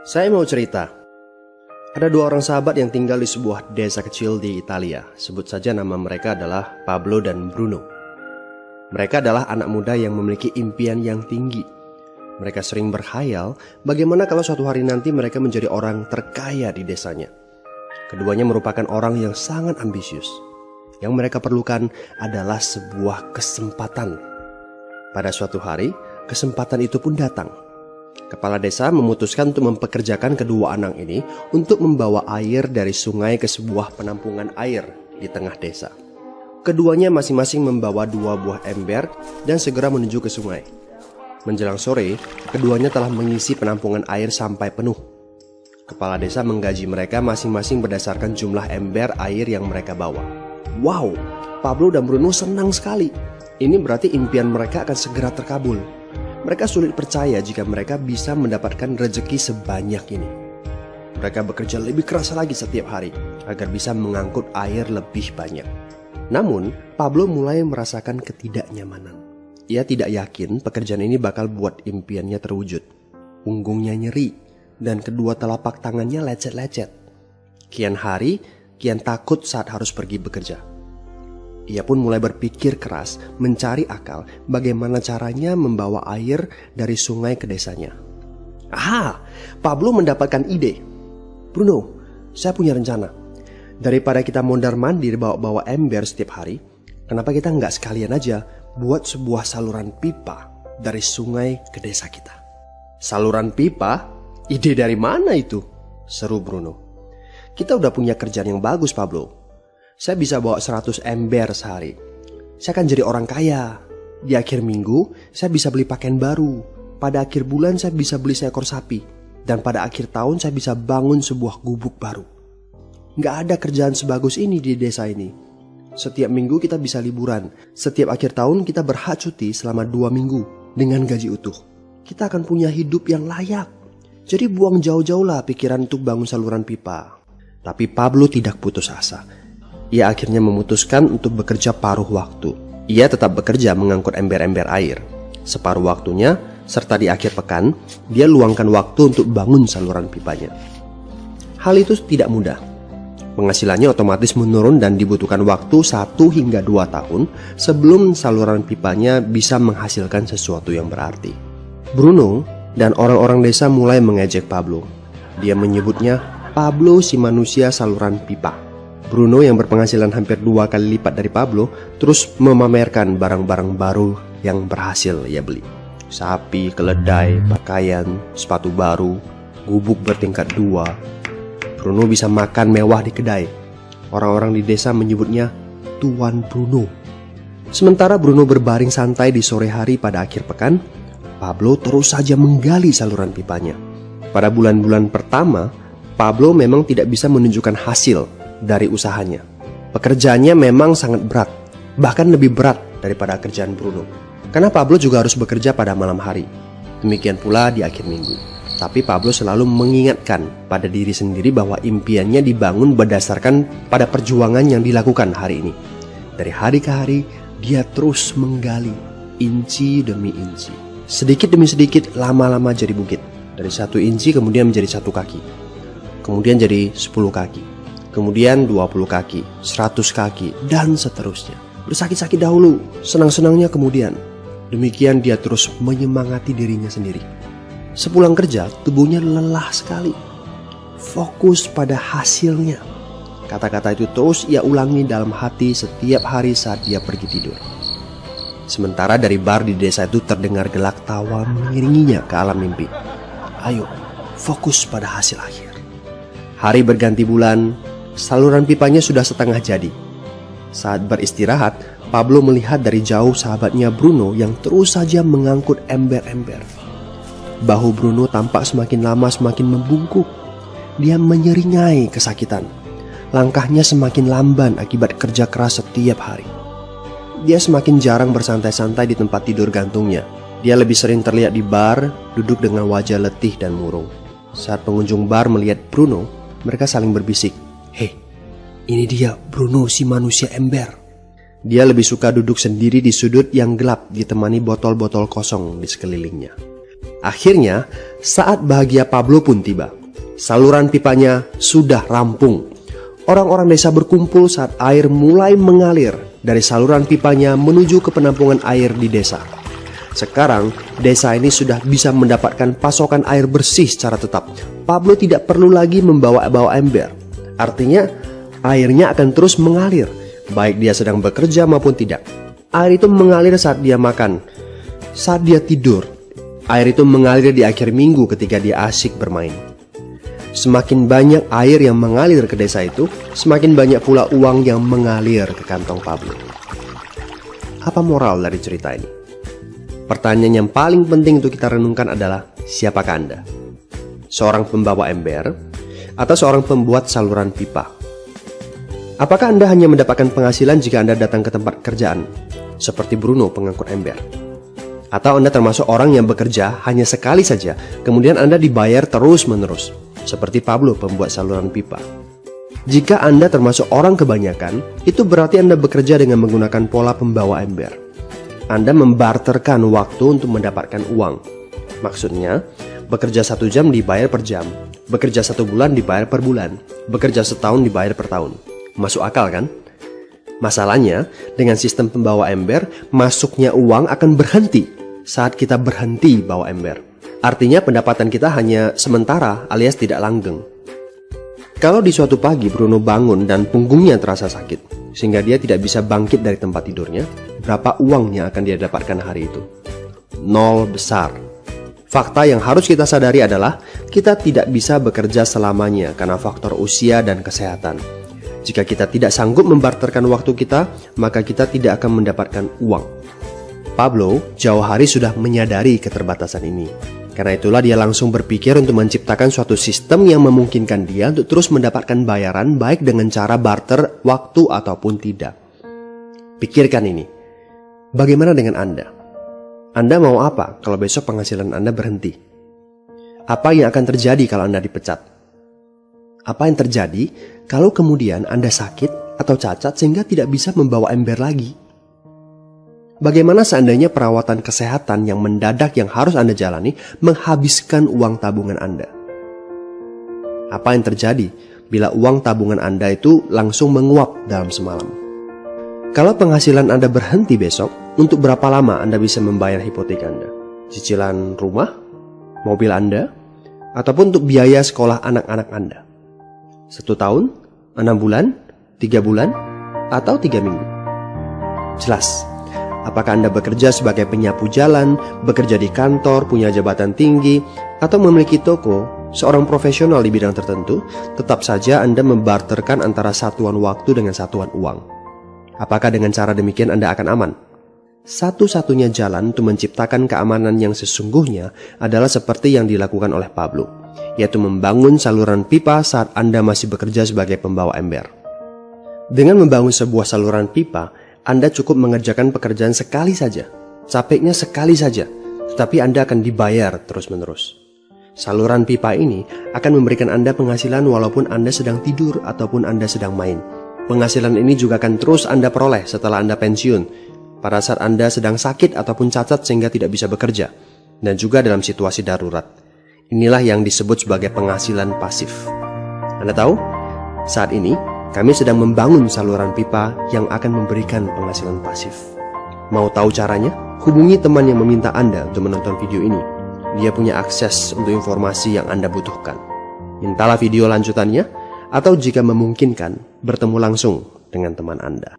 Saya mau cerita. Ada dua orang sahabat yang tinggal di sebuah desa kecil di Italia. Sebut saja nama mereka adalah Pablo dan Bruno. Mereka adalah anak muda yang memiliki impian yang tinggi. Mereka sering berkhayal bagaimana kalau suatu hari nanti mereka menjadi orang terkaya di desanya. Keduanya merupakan orang yang sangat ambisius. Yang mereka perlukan adalah sebuah kesempatan. Pada suatu hari, kesempatan itu pun datang. Kepala desa memutuskan untuk mempekerjakan kedua anak ini untuk membawa air dari sungai ke sebuah penampungan air di tengah desa. Keduanya masing-masing membawa 2 buah ember dan segera menuju ke sungai. Menjelang sore, keduanya telah mengisi penampungan air sampai penuh. Kepala desa menggaji mereka masing-masing berdasarkan jumlah ember air yang mereka bawa. Wow, Pablo dan Bruno senang sekali. Ini berarti impian mereka akan segera terkabul. Mereka sulit percaya jika mereka bisa mendapatkan rezeki sebanyak ini. Mereka bekerja lebih keras lagi setiap hari agar bisa mengangkut air lebih banyak. Namun, Pablo mulai merasakan ketidaknyamanan. Ia tidak yakin pekerjaan ini bakal buat impiannya terwujud. Punggungnya nyeri dan kedua telapak tangannya lecet-lecet. Kian hari, kian takut saat harus pergi bekerja. Ia pun mulai berpikir keras mencari akal bagaimana caranya membawa air dari sungai ke desanya. Pablo mendapatkan ide. Bruno, saya punya rencana. Daripada kita mondar-mandir bawa-bawa ember setiap hari, kenapa kita nggak sekalian aja buat sebuah saluran pipa dari sungai ke desa kita? Saluran pipa? Ide dari mana itu? Seru Bruno. Kita udah punya kerjaan yang bagus, Pablo. Saya bisa bawa 100 ember sehari. Saya akan jadi orang kaya. Di akhir minggu, saya bisa beli pakaian baru. Pada akhir bulan, saya bisa beli seekor sapi. Dan pada akhir tahun, saya bisa bangun sebuah gubuk baru. Nggak ada kerjaan sebagus ini di desa ini. Setiap minggu kita bisa liburan. Setiap akhir tahun, kita berhak cuti selama 2 minggu dengan gaji utuh. Kita akan punya hidup yang layak. Jadi buang jauh-jauh lah pikiran untuk bangun saluran pipa. Tapi Pablo tidak putus asa. Ia akhirnya memutuskan untuk bekerja paruh waktu. Ia tetap bekerja mengangkut ember-ember air. Separuh waktunya, serta di akhir pekan, dia luangkan waktu untuk bangun saluran pipanya. Hal itu tidak mudah. Penghasilannya otomatis menurun dan dibutuhkan waktu 1 hingga 2 tahun sebelum saluran pipanya bisa menghasilkan sesuatu yang berarti. Bruno dan orang-orang desa mulai mengejek Pablo. Dia menyebutnya Pablo si manusia saluran pipa. Bruno yang berpenghasilan hampir 2 kali lipat dari Pablo terus memamerkan barang-barang baru yang berhasil ia beli. Sapi, keledai, pakaian, sepatu baru, gubuk bertingkat 2. Bruno bisa makan mewah di kedai. Orang-orang di desa menyebutnya Tuan Bruno. Sementara Bruno berbaring santai di sore hari pada akhir pekan, Pablo terus saja menggali saluran pipanya. Pada bulan-bulan pertama, Pablo memang tidak bisa menunjukkan hasil dari usahanya. Pekerjaannya memang sangat berat, bahkan lebih berat daripada kerjaan Bruno. Karena Pablo juga harus bekerja pada malam hari. Demikian pula di akhir minggu. Tapi Pablo selalu mengingatkan pada diri sendiri bahwa impiannya dibangun berdasarkan pada perjuangan yang dilakukan hari ini. Dari hari ke hari, dia terus menggali, inci demi inci. Sedikit demi sedikit, lama-lama jadi bukit. Dari 1 inci kemudian menjadi 1 kaki. Kemudian jadi 10 kaki. Kemudian 20 kaki, 100 kaki, dan seterusnya. Bersakit-sakit dahulu, senang-senangnya kemudian. Demikian dia terus menyemangati dirinya sendiri. Sepulang kerja, tubuhnya lelah sekali. Fokus pada hasilnya. Kata-kata itu terus ia ulangi dalam hati setiap hari saat dia pergi tidur. Sementara dari bar di desa itu terdengar gelak tawa mengiringinya ke alam mimpi. Ayo, fokus pada hasil akhir. Hari berganti bulan, saluran pipanya sudah setengah jadi. Saat beristirahat, Pablo melihat dari jauh sahabatnya Bruno yang terus saja mengangkut ember-ember. Bahu Bruno tampak semakin lama semakin membungkuk. Dia menyeringai kesakitan. Langkahnya semakin lamban akibat kerja keras setiap hari. Dia semakin jarang bersantai-santai di tempat tidur gantungnya. Dia lebih sering terlihat di bar, duduk dengan wajah letih dan murung. Saat pengunjung bar melihat Bruno, mereka saling berbisik. Hei, ini dia Bruno si manusia ember. Dia lebih suka duduk sendiri di sudut yang gelap ditemani botol-botol kosong di sekelilingnya. Akhirnya, saat bahagia Pablo pun tiba. Saluran pipanya sudah rampung. Orang-orang desa berkumpul saat air mulai mengalir dari saluran pipanya menuju ke penampungan air di desa. Sekarang, desa ini sudah bisa mendapatkan pasokan air bersih secara tetap. Pablo tidak perlu lagi membawa ember. Artinya, airnya akan terus mengalir, baik dia sedang bekerja maupun tidak. Air itu mengalir saat dia makan, saat dia tidur. Air itu mengalir di akhir minggu ketika dia asyik bermain. Semakin banyak air yang mengalir ke desa itu, semakin banyak pula uang yang mengalir ke kantong Pablo. Apa moral dari cerita ini? Pertanyaan yang paling penting untuk kita renungkan adalah, siapakah Anda? Seorang pembawa ember atau seorang pembuat saluran pipa? Apakah Anda hanya mendapatkan penghasilan jika Anda datang ke tempat kerjaan, seperti Bruno pengangkut ember? Atau Anda termasuk orang yang bekerja hanya sekali saja, kemudian Anda dibayar terus-menerus, seperti Pablo pembuat saluran pipa? Jika Anda termasuk orang kebanyakan, itu berarti Anda bekerja dengan menggunakan pola pembawa ember. Anda membarterkan waktu untuk mendapatkan uang. Maksudnya, bekerja 1 jam dibayar per jam, bekerja 1 bulan dibayar per bulan, bekerja setahun dibayar per tahun. Masuk akal kan? Masalahnya, dengan sistem pembawa ember, masuknya uang akan berhenti saat kita berhenti bawa ember. Artinya pendapatan kita hanya sementara alias tidak langgeng. Kalau di suatu pagi Bruno bangun dan punggungnya terasa sakit, sehingga dia tidak bisa bangkit dari tempat tidurnya, berapa uang yang akan dia dapatkan hari itu? 0 besar. Fakta yang harus kita sadari adalah kita tidak bisa bekerja selamanya karena faktor usia dan kesehatan. Jika kita tidak sanggup membarterkan waktu kita, maka kita tidak akan mendapatkan uang. Pablo jauh hari sudah menyadari keterbatasan ini. Karena itulah dia langsung berpikir untuk menciptakan suatu sistem yang memungkinkan dia untuk terus mendapatkan bayaran baik dengan cara barter waktu ataupun tidak. Pikirkan ini. Bagaimana dengan Anda? Anda mau apa kalau besok penghasilan Anda berhenti? Apa yang akan terjadi kalau Anda dipecat? Apa yang terjadi kalau kemudian Anda sakit atau cacat sehingga tidak bisa membawa ember lagi? Bagaimana seandainya perawatan kesehatan yang mendadak yang harus Anda jalani menghabiskan uang tabungan Anda? Apa yang terjadi bila uang tabungan Anda itu langsung menguap dalam semalam? Kalau penghasilan Anda berhenti besok, untuk berapa lama Anda bisa membayar hipotek Anda? Cicilan rumah, mobil Anda, ataupun untuk biaya sekolah anak-anak Anda? 1 tahun, 6 bulan, 3 bulan, atau 3 minggu? Jelas. Apakah Anda bekerja sebagai penyapu jalan, bekerja di kantor, punya jabatan tinggi, atau memiliki toko, seorang profesional di bidang tertentu, tetap saja Anda membarterkan antara satuan waktu dengan satuan uang. Apakah dengan cara demikian Anda akan aman? Satu-satunya jalan untuk menciptakan keamanan yang sesungguhnya adalah seperti yang dilakukan oleh Pablo, yaitu membangun saluran pipa saat Anda masih bekerja sebagai pembawa ember. Dengan membangun sebuah saluran pipa, Anda cukup mengerjakan pekerjaan sekali saja, capeknya sekali saja, tetapi Anda akan dibayar terus-menerus. Saluran pipa ini akan memberikan Anda penghasilan walaupun Anda sedang tidur ataupun Anda sedang main. Penghasilan ini juga akan terus Anda peroleh setelah Anda pensiun, pada saat Anda sedang sakit ataupun cacat sehingga tidak bisa bekerja, dan juga dalam situasi darurat. Inilah yang disebut sebagai penghasilan pasif. Anda tahu, saat ini kami sedang membangun saluran pipa yang akan memberikan penghasilan pasif. Mau tahu caranya? Hubungi teman yang meminta Anda untuk menonton video ini. Dia punya akses untuk informasi yang Anda butuhkan. Mintalah video lanjutannya, atau jika memungkinkan, bertemu langsung dengan teman Anda.